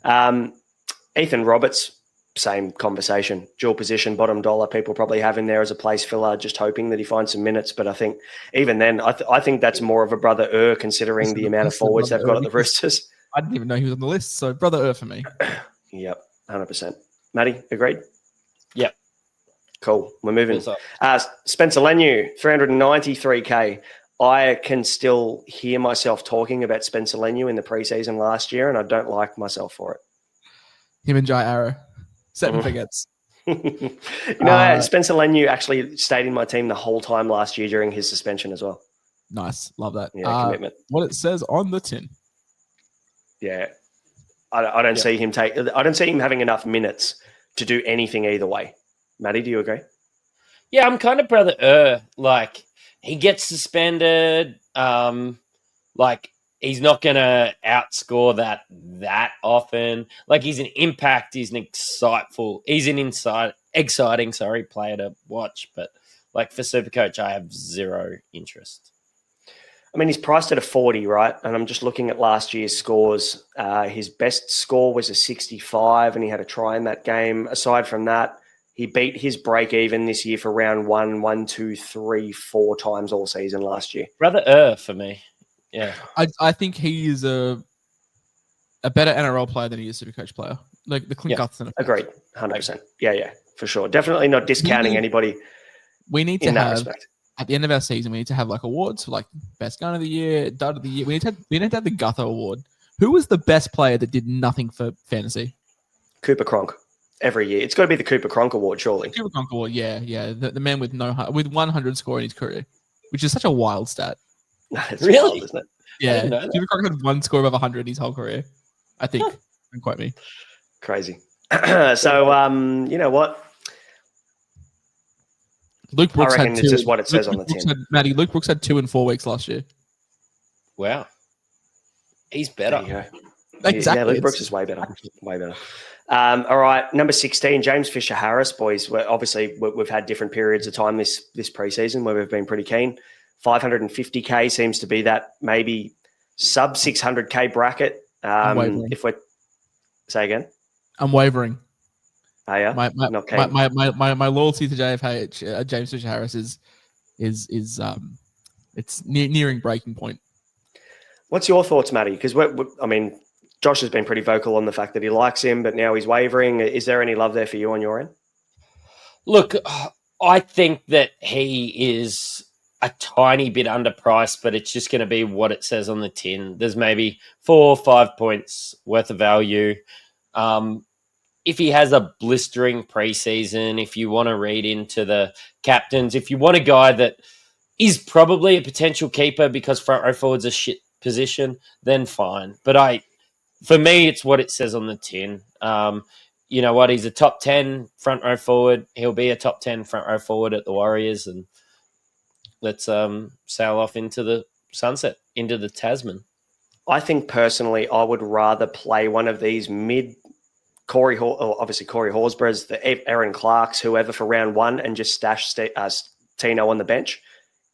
Ethan Roberts, same conversation. Dual position, bottom dollar. People probably have him there as a place filler, just hoping that he finds some minutes. But I think even then, I think that's more of a brother considering the amount of forwards they've got at the Roosters. I didn't even know he was on the list. So brother for me. Yep, 100%. Matty, agreed? Yep. Cool. We're moving. Spencer Leniu, 393K. I can still hear myself talking about Spencer Leniu in the preseason last year, and I don't like myself for it. Him and Jai Arrow. 7 figures. Spencer Leniu actually stayed in my team the whole time last year during his suspension as well. Nice. Love that. Yeah, commitment. What it says on the tin. Yeah. I don't see him I don't see him having enough minutes to do anything either way. Matty, do you agree? Yeah, I'm kind of brother like he gets suspended. Like he's not gonna outscore that often. Like he's an impact, he's an exciting player to watch. But like for Supercoach, I have zero interest. I mean, he's priced at a 40, right? And I'm just looking at last year's scores. His best score was a 65, and he had a try in that game. Aside from that, he beat his break even this year for round 1, 2, 3, 4 times all season last year. Brother for me. Yeah. I think he is a better NRL player than he is a Supercoach player. Like the Clint Gutherson effect. Agreed. 100%. Yeah, for sure. Definitely not discounting anybody. We need to in that have, respect. at the end of our season, we need to have like awards for like best gun of the year, dud of the year. We need to have the Gutho award. Who was the best player that did nothing for fantasy? Cooper Cronk. Every year. It's got to be the Cooper Cronk award, surely. Cooper Cronk award, yeah. The man with 100 score in his career, which is such a wild stat. It's really? wild, isn't it? Yeah, Cooper Cronk had 1 score above 100 his whole career. I think. Don't quote me. Crazy. So, you know what? Luke Brooks I reckon had it's 2. just what it says on the tin. Luke Brooks had 2 in 4 weeks last year. Wow. He's better. There you go. Exactly. Yeah, Luke Brooks is way better. Way better. All right, number 16, James Fisher-Harris, boys. Obviously, we've had different periods of time this preseason where we've been pretty keen. 550K seems to be that maybe sub 600K bracket. If we're say again, I'm wavering. Oh, yeah? Not keen. My loyalty to JFH, James Fisher-Harris is it's nearing breaking point. What's your thoughts, Matty? Because I mean, Josh has been pretty vocal on the fact that he likes him, but now he's wavering. Is there any love there for you on your end? Look, I think that he is a tiny bit underpriced, but it's just going to be what it says on the tin. There's maybe 4 or 5 points worth of value. If he has a blistering preseason, if you want to read into the captains, if you want a guy that is probably a potential keeper because front row forward's a shit position, then fine. But for me, it's what it says on the tin. You know what? He's a top 10 front row forward. He'll be a top 10 front row forward at the Warriors, and let's sail off into the sunset, into the Tasman. I think personally, I would rather play one of these mid Corey Horsburghs, the Aaron Clarks, whoever for round 1, and just stash Tino on the bench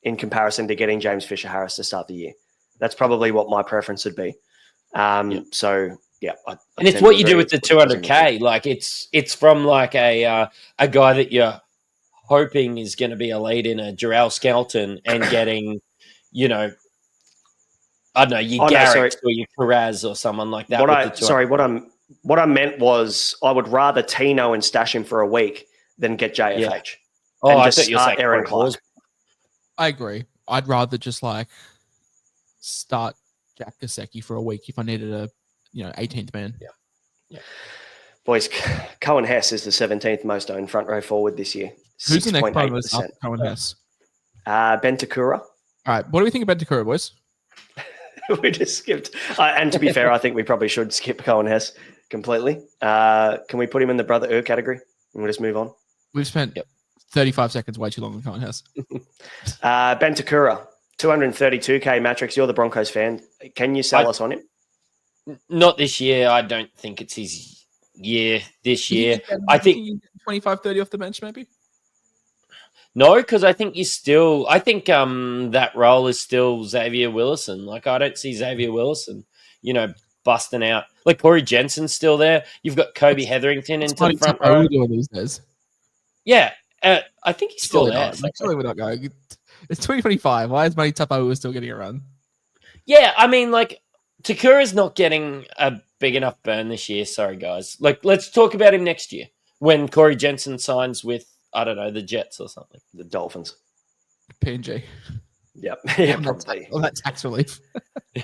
in comparison to getting James Fisher-Harris to start the year. That's probably what my preference would be. So yeah, and it's what you do with the 200K. Like it's from like a guy that you're hoping is going to be a lead in a Jarrell Skelton and getting, you know, I don't know, your Garrett or your Carraz or someone like that. What I meant was I would rather Tino and stash him for a week than get JFH. Yeah. Oh, and I just thought you were saying Aaron Clark. I agree. I'd rather just like start Jack Gasecki for a week if I needed a 18th man. Yeah. Boys, Cohen Hess is the 17th most owned front row forward this year. Who's the next one up Cohen Hess? Ben Takura. All right. What do we think about Takura, boys? We just skipped. And to be fair, I think we probably should skip Cohen Hess completely. Can we put him in the brother category? And we'll just move on. We've spent 35 seconds way too long on Cohen Hess. Ben Takura, 232K Matrix. You're the Broncos fan. Can you sell us on him? Not this year. I don't think it's his year this year. I think 25-30 off the bench, maybe. No, because I think that role is still Xavier Willison. Like, I don't see Xavier Willison, busting out. Like, Corey Jensen's still there. You've got Kobe Hetherington into the front row. Doing these days. Yeah, I think he's still there. Surely we're not going. It's 2025. Why is Money Tapu still getting a run? Yeah, I mean, like, Takura's not getting a big enough burn this year. Sorry, guys. Like, let's talk about him next year when Corey Jensen signs with, I don't know, the Jets or something. The Dolphins. PNG. Yep. Yeah, probably. Well, that tax relief.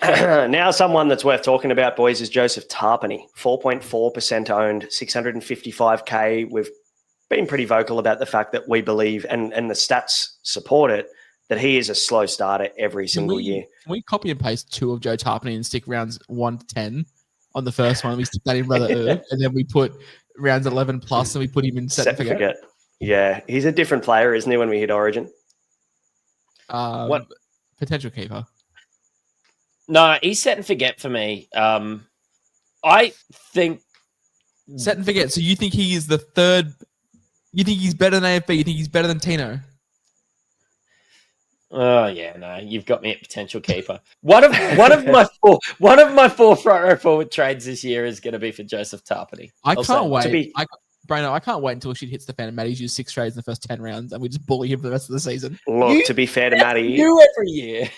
Now, someone that's worth talking about, boys, is Joseph Tapine. 4.4% owned, 655K. We've been pretty vocal about the fact that we believe, and the stats support it, that he is a slow starter every single year. Can we copy and paste 2 of Joe Tapine and stick rounds 1 to 10 on the first one? We stick that in Brother and then we put rounds 11 plus and we put him in set and forget. Yeah, he's a different player, isn't he, when we hit Origin? What potential keeper? No, he's set and forget for me. I think set and forget. So you think he is the third? You think he's better than AFB? You think he's better than Tino? Oh yeah, no, you've got me at potential keeper. One of my four front row forward trades this year is going to be for Joseph Tapine. I can't wait. Brano, I can't wait until she hits the fan and Matty's used 6 trades in the first 10 rounds and we just bully him for the rest of the season. Look, to be fair to Matty, every year.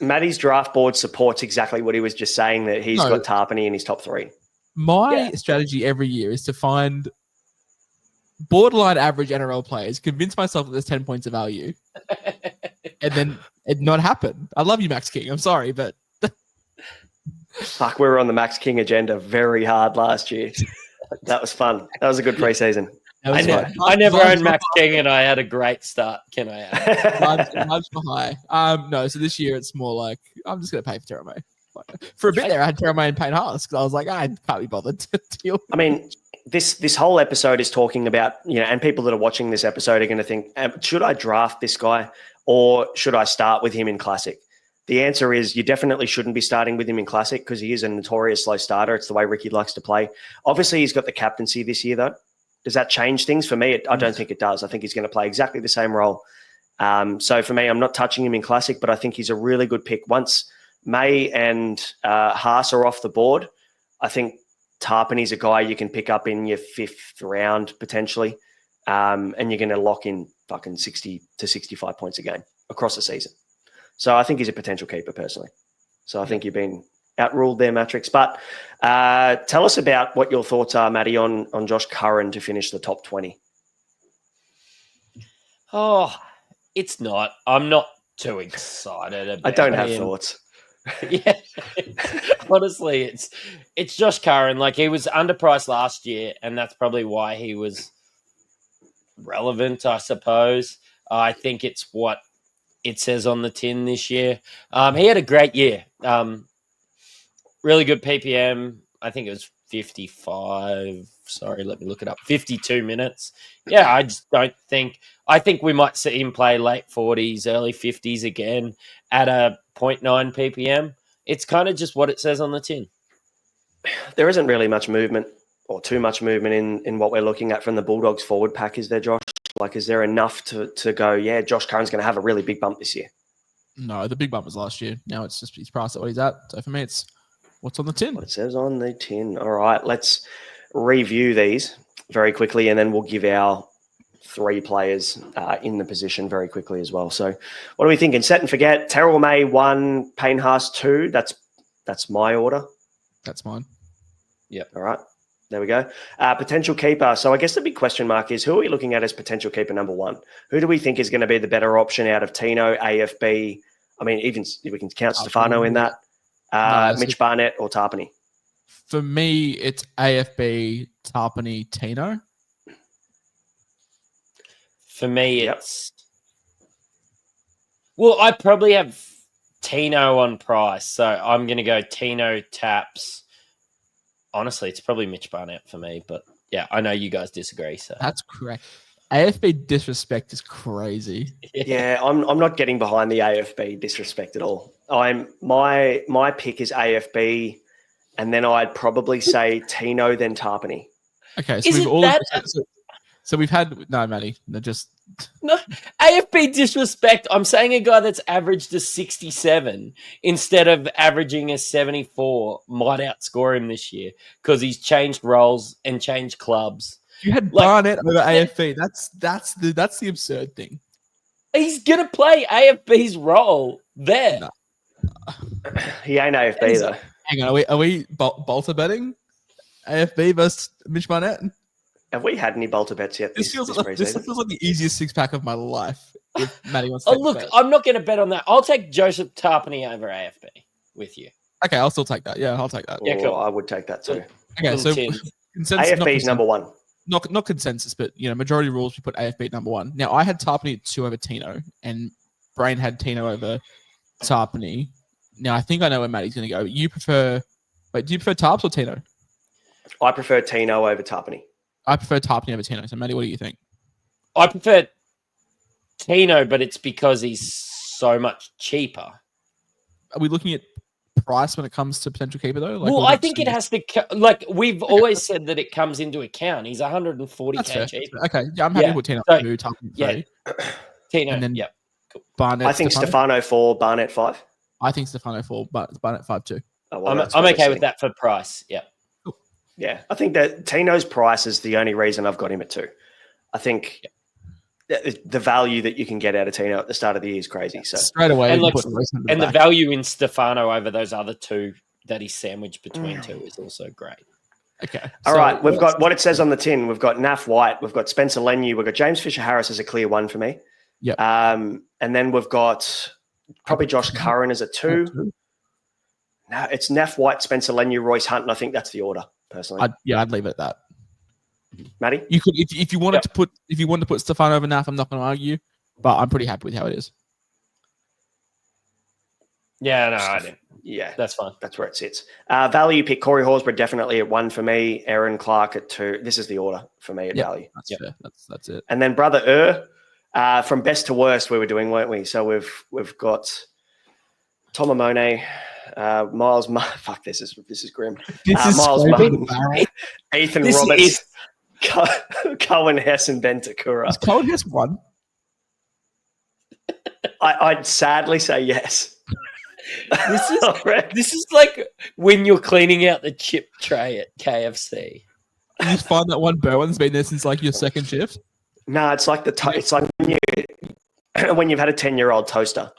Matty's draft board supports exactly what he was just saying, that he's got Tapine in his top 3. My strategy every year is to find borderline average NRL players, convince myself that there's 10 points of value, and then it not happen. I love you, Max King. I'm sorry, but fuck, we were on the Max King agenda very hard last year. That was fun. That was a good preseason. I never owned Max King, and I had a great start. Can I add? Vibes were high. No, so this year it's more like I'm just going to pay for Terrell May. For a bit there, I had Terrell May and Payne Haas because I was like, I can't be bothered to deal. I mean, this whole episode is talking about, and people that are watching this episode are going to think, should I draft this guy or should I start with him in Classic? The answer is you definitely shouldn't be starting with him in Classic because he is a notorious slow starter. It's the way Ricky likes to play. Obviously, he's got the captaincy this year, though. Does that change things? For me, I don't think it does. I think he's going to play exactly the same role. So for me, I'm not touching him in Classic, but I think he's a really good pick. Once May and Haas are off the board, I think Tapine is a guy you can pick up in your 5th round potentially, and you're going to lock in fucking 60 to 65 points a game across the season. So I think he's a potential keeper personally. So I think you've been outruled there, Matrix. But tell us about what your thoughts are, Matty, on Josh Curran to finish the top 20. Oh, it's not. I'm not too excited about it. I don't have thoughts. Yeah. Honestly, it's Josh Curran. Like, he was underpriced last year, and that's probably why he was relevant, I suppose. I think it's what it says on the tin this year. He had a great year. Really good PPM. I think it was 55. Sorry, let me look it up. 52 minutes. Yeah, I just don't think. I think we might see him play late 40s, early 50s again at a 0.9 PPM. It's kind of just what it says on the tin. There isn't really much movement or too much movement in what we're looking at from the Bulldogs forward pack, is there, Josh? Like, is there enough to go, yeah, Josh Curran's going to have a really big bump this year? No, the big bump was last year. Now it's just he's priced at what he's at. So for me, it's what's on the tin. What it says on the tin. All right, let's review these very quickly, and then we'll give our 3 players in the position very quickly as well. So what are we thinking? Set and forget. Terrell May 1, Payne Haas 2. That's my order. That's mine. Yep. All right. There we go. Potential keeper. So I guess the big question mark is, who are we looking at as potential keeper number 1? Who do we think is going to be the better option out of Tino, AFB? I mean, even if we can count Stefano in that, Mitch Barnett or Tapine? For me, it's AFB, Tapine, Tino. For me, it's... Well, I probably have Tino on price, so I'm going to go Tino, Taps. Honestly, it's probably Mitch Barnett for me, but yeah, I know you guys disagree. So that's correct. AFB disrespect is crazy. Yeah, I'm not getting behind the AFB disrespect at all. My pick is AFB, and then I'd probably say Tino, then Tapine. Okay, so we've had no, Matty. No, just No, AFB disrespect. I'm saying a guy that's averaged a 67 instead of averaging a 74 might outscore him this year because he's changed roles and changed clubs. You had Barnett over AFB. That's the absurd thing. He's gonna play AFB's role there. No. He ain't AFB though. Hang on, are we Bolter betting AFB versus Mitch Barnett? Have we had any Bolter bets yet? This feels like the easiest six-pack of my life. If Matty wants to look, I'm not going to bet on that. I'll take Joseph Tapine over AFB with you. Okay, I'll still take that. Yeah, I'll take that. Yeah, cool. I would take that too. Okay, so consensus, AFB's number one. Not consensus, but majority rules we put AFB at number one. Now I had Tapine at 2 over Tino, and Brain had Tino over Tapine. Now I think I know where Matty's going to go. Do you prefer Tarps or Tino? I prefer Tino over Tapine. I prefer Tapine over Tino. So Matty, what do you think? I prefer Tino, but it's because he's so much cheaper. Are we looking at price when it comes to potential keeper though? I think it has to. We've always said that it comes into account. He's 140k cheaper. Okay, yeah, I'm happy with Tino. So, Tapine 3. Tino. And then Cool. Barnett. I think Stefano 4, Barnett 5. I think Stefano 4, but Barnett 5 too. Oh, well, I'm okay with that for price. Yeah. Yeah, I think that Tino's price is the only reason I've got him at 2. I think the value that you can get out of Tino at the start of the year is crazy. So straight away, and the value in Stefano over those other two that he's sandwiched between two is also great. Okay. All right, we've got what it says on the tin. We've got Naufahu White, we've got Spencer Leniu, we've got James Fisher-Harris as a clear 1 for me. Yep. And then we've got probably Josh Curran as a 2. No, it's Naufahu White, Spencer Leniu, Royce Hunt, and I think that's the order. Personally, I'd leave it at that. Matty, you could if you wanted to put Stefano over Naf, I'm not going to argue, but I'm pretty happy with how it is. Yeah, no, I do. Yeah, that's fine. That's where it sits. Value pick Corey Horsburgh definitely at 1 for me. Aaron Clark at 2. This is the order for me at value. That's fair. That's it. And then brother from best to worst we were doing, weren't we? So we've got Tom Amone. Miles, fuck, this is grim. Miles Martin, Ethan Roberts, Cohen Hess, and Ben Takura. Is Cohen Hess 1? I'd sadly say yes. This is like when you're cleaning out the chip tray at KFC. You just find that one Bowen's been there since like your second shift. No, it's like it's like when you've had a 10-year-old toaster.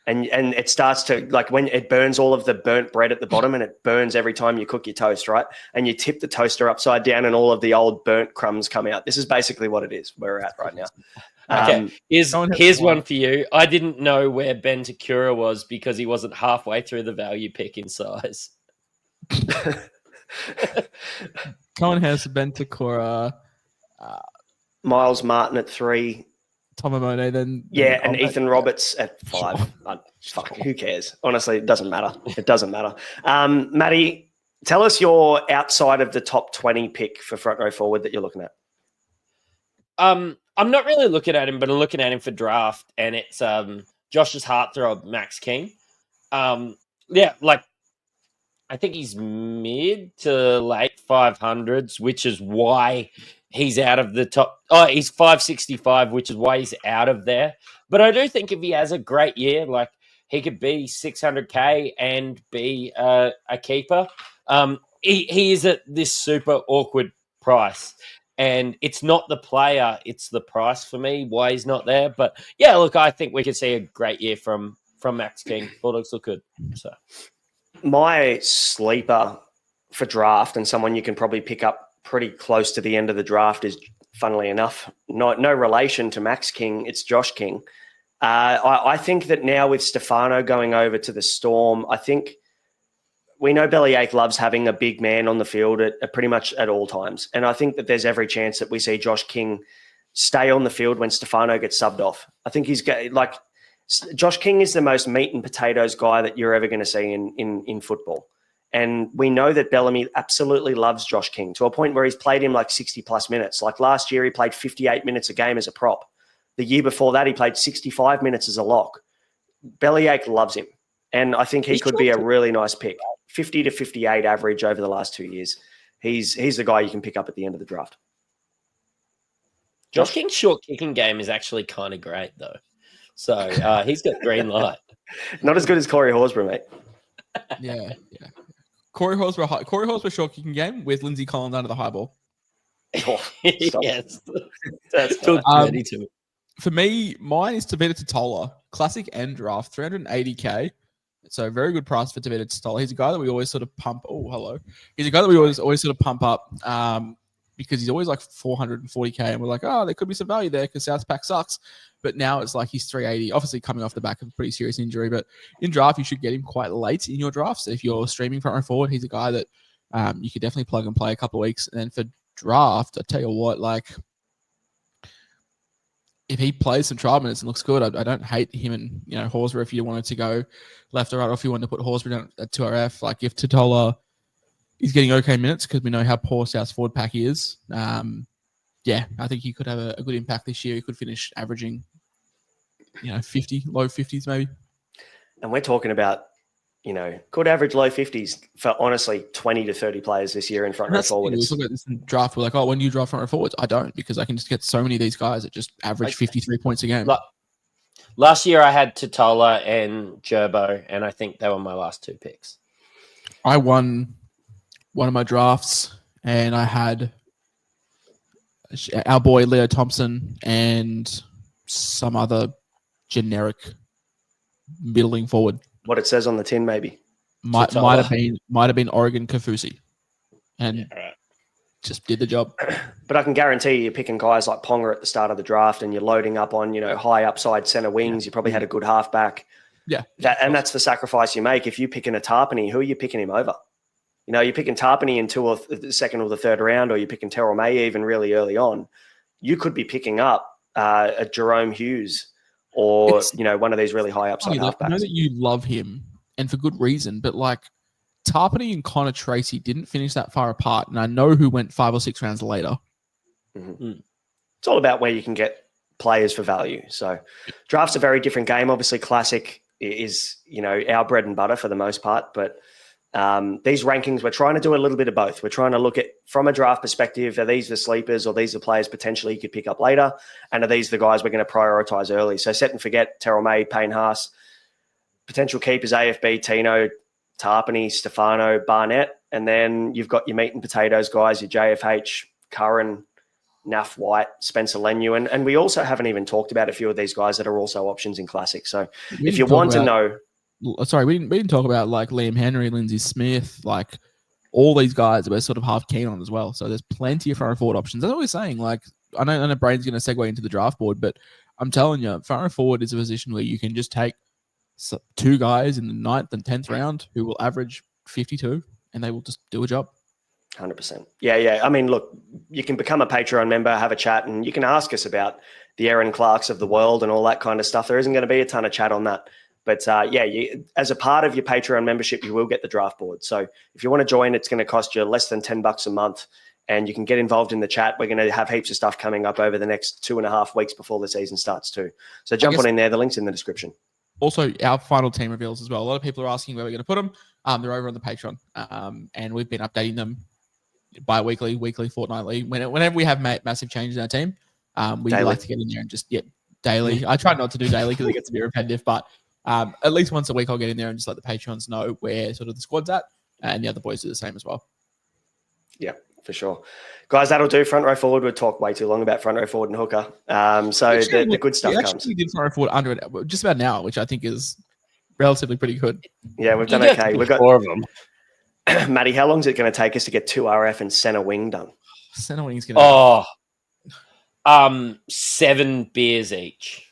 And it starts to, like, when it burns all of the burnt bread at the bottom and it burns every time you cook your toast, right? And you tip the toaster upside down and all of the old burnt crumbs come out. This is basically what it is where we're at right now. Okay, here's one for you. I didn't know where Ben Takura was because he wasn't halfway through the value pick in size. Cohen Hess, Ben Takura. Miles Martin at 3. Tom Amone, then and Ethan Roberts at 5. Fuck, who cares? Honestly, it doesn't matter. It doesn't matter. Matty, tell us your outside of the top 20 pick for front row forward that you're looking at. I'm not really looking at him, but I'm looking at him for draft, and it's Josh's heartthrob, Max King. I think he's mid to late 500s, which is why he's out of the top. Oh, he's 565, which is why he's out of there. But I do think if he has a great year, like he could be 600K and be a keeper. He is at this super awkward price. And it's not the player, it's the price for me, why he's not there. But yeah, look, I think we could see a great year from Max King. Bulldogs look good. So my sleeper for draft and someone you can probably pick up pretty close to the end of the draft is, funnily enough, no relation to Max King. It's Josh King. I think that now with Stefano going over to the Storm, I think we know Bellyache loves having a big man on the field at pretty much at all times. And I think that there's every chance that we see Josh King stay on the field when Stefano gets subbed off. I think Josh King is the most meat and potatoes guy that you're ever going to see in football. And we know that Bellamy absolutely loves Josh King to a point where he's played him like 60-plus minutes. Like last year, he played 58 minutes a game as a prop. The year before that, he played 65 minutes as a lock. Bellyache loves him. And I think he could be a really nice pick. 50 to 58 average over the last 2 years. He's the guy you can pick up at the end of the draft. Josh King's short kicking game is actually kind of great, though. So he's got green light. Not as good as Corey Horsburgh, mate. Yeah. Corey Horsburgh short kicking game with Lindsay Collins under the high ball. Oh, stop. Yes. That's Talk nice. dirty to me. For me, mine is Tavita Totola, classic end draft, 380k. So very good price for Tavita Totola. He's a guy that we always sort of pump. Oh, hello. He's a guy that we always sort of pump up because he's always like 440k, and we're like, oh, there could be some value there because South Pack sucks. But now it's like he's 380, obviously coming off the back of a pretty serious injury. But in draft, you should get him quite late in your draft. So if you're streaming front row forward, he's a guy that you could definitely plug and play a couple of weeks. And then for draft, I tell you what, like if he plays some trial minutes and looks good, I don't hate him and Horsburgh if you wanted to go left or right, or if you wanted to put Horsburgh down at 2RF. Like if Totola is getting okay minutes because we know how poor South's forward pack is. Yeah, I think he could have a good impact this year. He could finish averaging, 50, low 50s maybe. And we're talking about, good average low 50s for honestly 20 to 30 players this year in front row forward. We talk about this in draft. We're like, oh, when do you draft front row forwards? I don't, because I can just get so many of these guys that just average 53 points a game. Last year I had Totola and Gerbo, and I think they were my last two picks. I won one of my drafts, and I had our boy Leo Thompson and some other generic middling forward. What it says on the tin, maybe. Might have been Oregon Kafusi, and just did the job. But I can guarantee you're picking guys like Ponga at the start of the draft, and you're loading up on high upside center wings. You probably had a good halfback. Yeah, that's the sacrifice you make. If you're picking a Tapine, who are you picking him over? You're picking Tapine in the second or the third round, or you're picking Terrell May even really early on. You could be picking up a Jerome Hughes or one of these really high upside halfbacks. I know that you love him, and for good reason, but like Tapine and Connor Tracy didn't finish that far apart, and I know who went 5 or 6 rounds later. Mm-hmm. It's all about where you can get players for value. So draft's a very different game. Obviously, classic is our bread and butter for the most part, but these rankings, we're trying to do a little bit of both. We're trying to look at, from a draft perspective, are these the sleepers or these the players potentially you could pick up later? And are these the guys we're going to prioritize early? So set and forget Terrell May, Payne Haas, potential keepers, AFB, Tino, Tapine, Stefano, Barnett. And then you've got your meat and potatoes guys, your JFH, Curran, Naufahu White, Spencer Leniu. And we also haven't even talked about a few of these guys that are also options in Classic. So if you want to know... Sorry, we didn't talk about like Liam Henry, Lindsay Smith, like all these guys that we're sort of half keen on as well. So there's plenty of front row forward options. That's what we're saying. Like I know Brain's going to segue into the draft board, but I'm telling you, front row forward is a position where you can just take 2 guys in the 9th and 10th round who will average 52, and they will just do a job. 100%. Yeah. I mean, look, you can become a Patreon member, have a chat, and you can ask us about the Aaron Clarks of the world and all that kind of stuff. There isn't going to be a ton of chat on that. But as a part of your Patreon membership, you will get the draft board. So if you want to join, it's going to cost you less than $10 a month, and you can get involved in the chat. We're going to have heaps of stuff coming up over the next 2.5 weeks before the season starts too. So jump on in there. The link's in the description. Also, our final team reveals as well. A lot of people are asking where we're going to put them. They're over on the Patreon, and we've been updating them bi-weekly, weekly, fortnightly. Whenever we have massive changes in our team, we daily. like to get in there and just daily. I try not to do daily because it gets a bit repetitive, but at least once a week I'll get in there and just let the Patrons know where sort of the squad's at, and the other boys do the same as well. Yeah, for sure. Guys, that'll do. Front row forward. We'll talk way too long about front row forward and hooker. The good stuff comes. We did front row forward under it just about an hour, which I think is relatively pretty good. Yeah, we've done okay. We've got 4 of them. Matty, how long is it going to take us to get 2 RF and center wing done? Center wing's going to 7 beers each.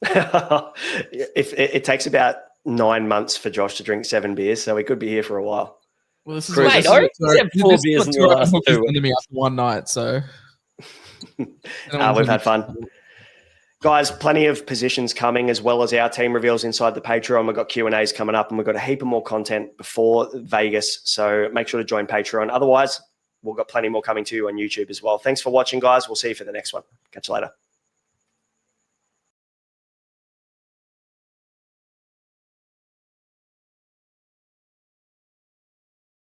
If it takes about 9 months for Josh to drink 7 beers, so we could be here for a while. Well, this is Mate, I already said 4 beers in the last 2 into me after one night, so we've had fun. Guys, plenty of positions coming, as well as our team reveals inside the Patreon. We've got Q&As coming up, and we've got a heap of more content before Vegas, so make sure to join Patreon. Otherwise, we've got plenty more coming to you on YouTube as well. Thanks for watching, guys. We'll see you for the next one. Catch you later.